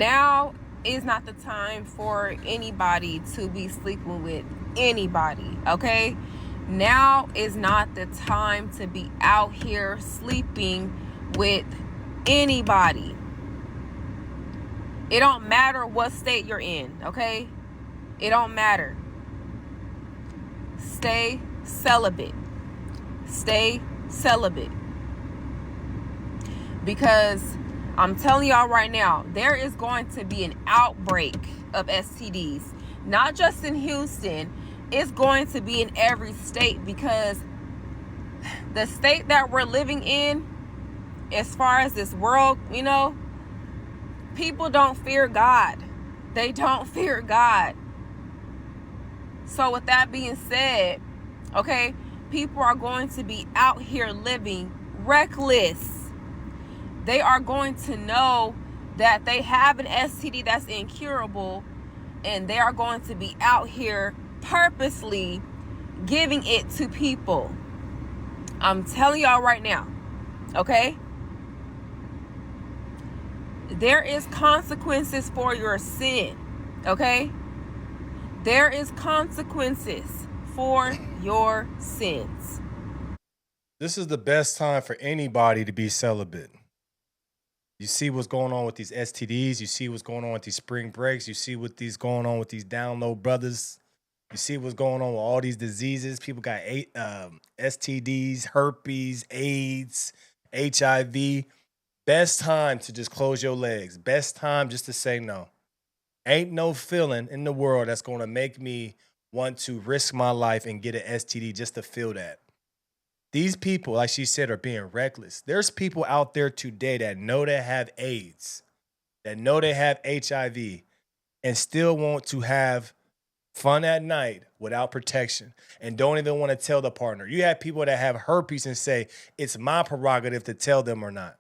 Now is not the time for anybody to be sleeping with anybody, okay? Now is not the time to be out here sleeping with anybody. It don't matter what state you're in, okay? It don't matter. Stay celibate. Stay celibate. Because I'm telling y'all right now, there is going to be an outbreak of STDs. Not just in Houston. It's going to be in every state, because the state that we're living in, as far as this world, people don't fear God. They don't fear God. So with that being said, okay, people are going to be out here living reckless. They are going to know that they have an STD that's incurable, and they are going to be out here purposely giving it to people. I'm telling y'all right now, okay? There is consequences for your sin, okay? There is consequences for your sins. This is the best time for anybody to be celibate. You see what's going on with these STDs. You see what's going on with these spring breaks. You see what's going on with these down low brothers. You see what's going on with all these diseases. People got STDs, herpes, AIDS, HIV. Best time to just close your legs. Best time just to say no. Ain't no feeling in the world that's going to make me want to risk my life and get an STD just to feel that. These people, like she said, are being reckless. There's people out there today that know they have AIDS, that know they have HIV, and still want to have fun at night without protection and don't even want to tell the partner. You have people that have herpes and say, it's my prerogative to tell them or not.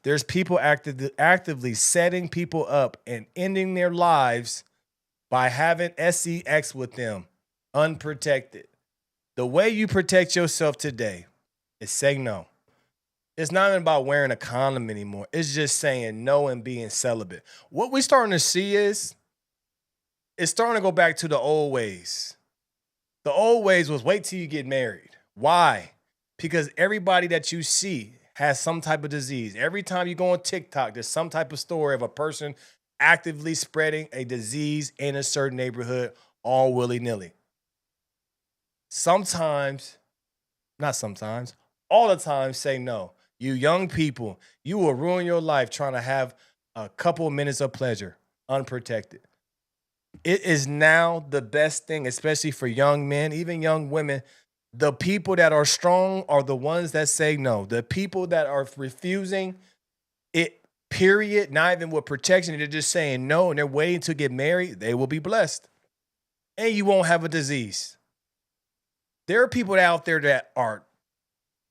There's people actively setting people up and ending their lives by having sex with them unprotected. The way you protect yourself today is say no. It's not even about wearing a condom anymore. It's just saying no and being celibate. What we're starting to see is it's starting to go back to the old ways. The old ways was wait till you get married. Why? Because everybody that you see has some type of disease. Every time you go on TikTok, there's some type of story of a person actively spreading a disease in a certain neighborhood all willy-nilly. Sometimes, not sometimes, all the time say no. You young people, you will ruin your life trying to have a couple of minutes of pleasure unprotected. It is now the best thing, especially for young men, even young women. The people that are strong are the ones that say no. The people that are refusing it, period, not even with protection, they're just saying no and they're waiting to get married, they will be blessed. And you won't have a disease. There are people out there that are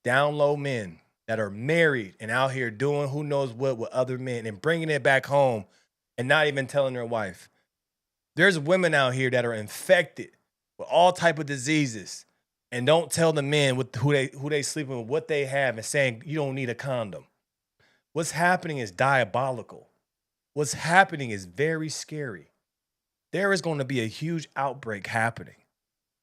down low men that are married and out here doing who knows what with other men and bringing it back home and not even telling their wife. There's women out here that are infected with all type of diseases and don't tell the men who they sleeping with, what they have, and saying you don't need a condom. What's happening is diabolical. What's happening is very scary. There is going to be a huge outbreak happening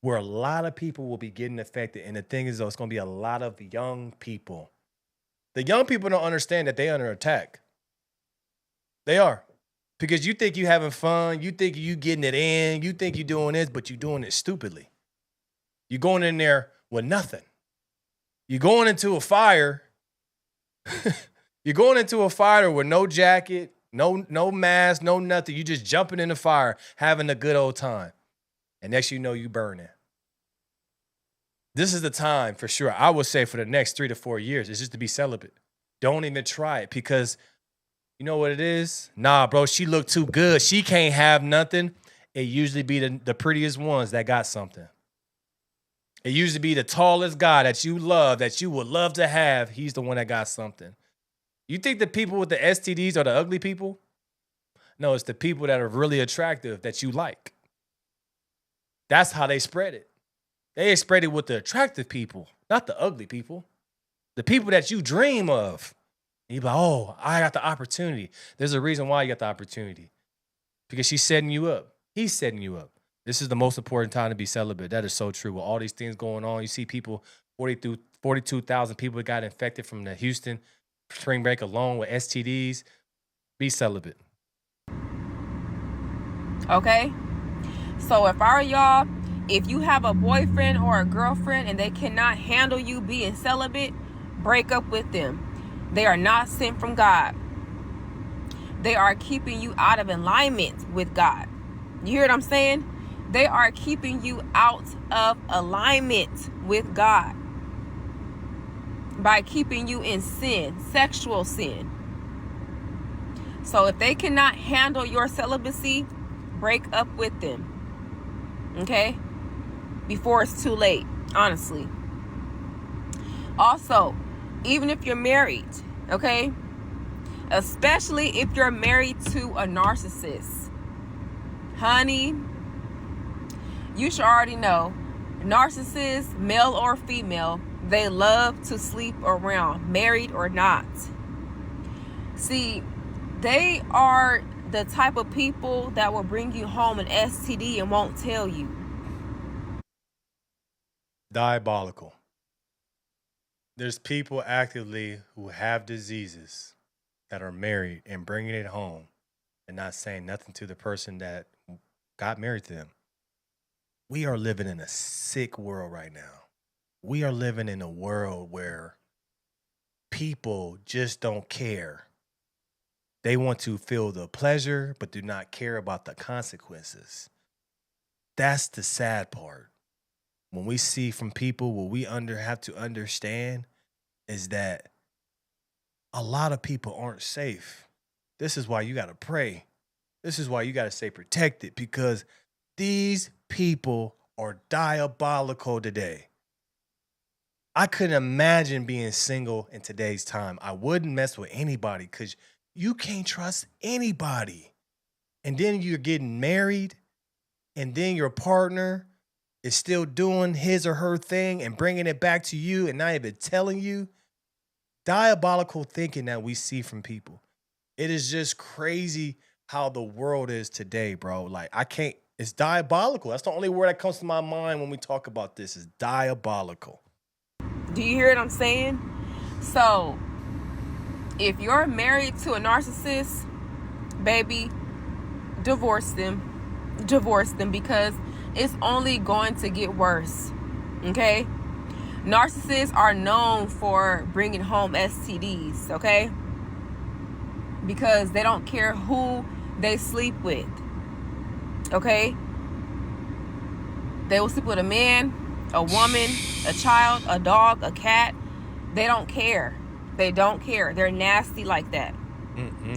where a lot of people will be getting affected. And the thing is, though, it's going to be a lot of young people. The young people don't understand that they're under attack. They are. Because you think you having fun, you think you getting it in, you think you doing this, but you're doing it stupidly. You're going in there with nothing. You're going into a fire. You're going into a fire with no jacket, no mask, no nothing. You just jumping in the fire, having a good old time. And next you know, you burning. This is the time for sure. I would say for the next 3 to 4 years, it's just to be celibate. Don't even try it because you know what it is? Nah, bro, she look too good. She can't have nothing. It usually be the prettiest ones that got something. It usually be the tallest guy that you love, that you would love to have. He's the one that got something. You think the people with the STDs are the ugly people? No, it's the people that are really attractive that you like. That's how they spread it. They spread it with the attractive people, not the ugly people. The people that you dream of. And you be like, oh, I got the opportunity. There's a reason why you got the opportunity. Because she's setting you up. He's setting you up. This is the most important time to be celibate. That is so true. With all these things going on, you see people, 42,000 people got infected from the Houston spring break alone with STDs. Be celibate. Okay? So if I were y'all, if you have a boyfriend or a girlfriend and they cannot handle you being celibate, break up with them. They are not sent from God. They are keeping you out of alignment with God. You hear what I'm saying? They are keeping you out of alignment with God by keeping you in sin, sexual sin. So if they cannot handle your celibacy, break up with them. Okay? Before it's too late, honestly. Also, even if you're married, okay? Especially if you're married to a narcissist. Honey, you should already know, narcissists, male or female, they love to sleep around, married or not. See, they are the type of people that will bring you home an STD and won't tell you. Diabolical. There's people actively who have diseases that are married and bringing it home and not saying nothing to the person that got married to them. We are living in a sick world right now. We are living in a world where people just don't care. They want to feel the pleasure, but do not care about the consequences. That's the sad part. When we see from people, what we have to understand is that a lot of people aren't safe. This is why you got to pray. This is why you got to stay protected, because these people are diabolical today. I couldn't imagine being single in today's time. I wouldn't mess with anybody because you can't trust anybody. And then you're getting married, and then your partner is still doing his or her thing and bringing it back to you and not even telling you. Diabolical thinking that we see from people. It is just crazy how the world is today, bro. Like, it's diabolical. That's the only word that comes to my mind when we talk about this, is diabolical. Do you hear what I'm saying? So, if you're married to a narcissist, baby, divorce them. Divorce them, because it's only going to get worse. Okay? Narcissists are known for bringing home STDs, okay? Because they don't care who they sleep with, okay? They will sleep with a man, a woman, a child, a dog, a cat. They don't care. They don't care. They're nasty like that,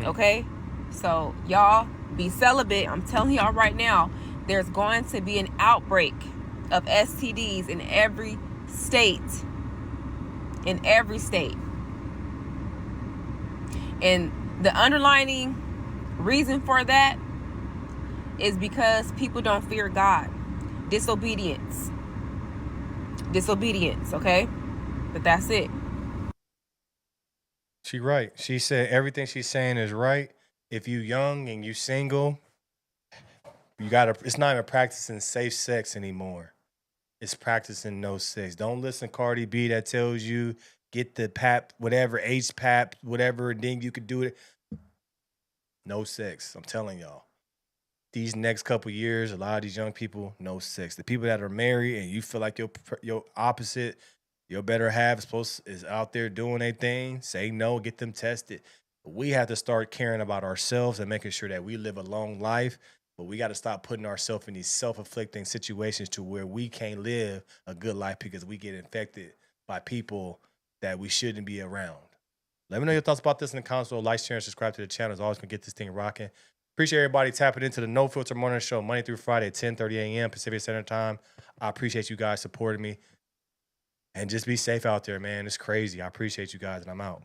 okay? So, y'all, be celibate. I'm telling y'all right now, there's going to be an outbreak of STDs in every state. In every state. And the underlying reason for that is because people don't fear God. Disobedience, okay? But that's it. She right. She said everything she's saying is right. If you young and you single, it's not even practicing safe sex anymore. It's practicing no sex. Don't listen to Cardi B that tells you get the pap, whatever, H-pap, whatever, and then you could do it. No sex. I'm telling y'all. These next couple years, a lot of these young people, no sex. The people that are married and you feel like your opposite, your better half is out there doing their thing, say no, get them tested. We have to start caring about ourselves and making sure that we live a long life. But we got to stop putting ourselves in these self-inflicting situations to where we can't live a good life because we get infected by people that we shouldn't be around. Let me know your thoughts about this in the comments. Like, share, and subscribe to the channel. As always, we get this thing rocking. Appreciate everybody tapping into the No Filter Morning Show Monday through Friday at 10:30 a.m. Pacific Standard Time. I appreciate you guys supporting me. And just be safe out there, man. It's crazy. I appreciate you guys, and I'm out.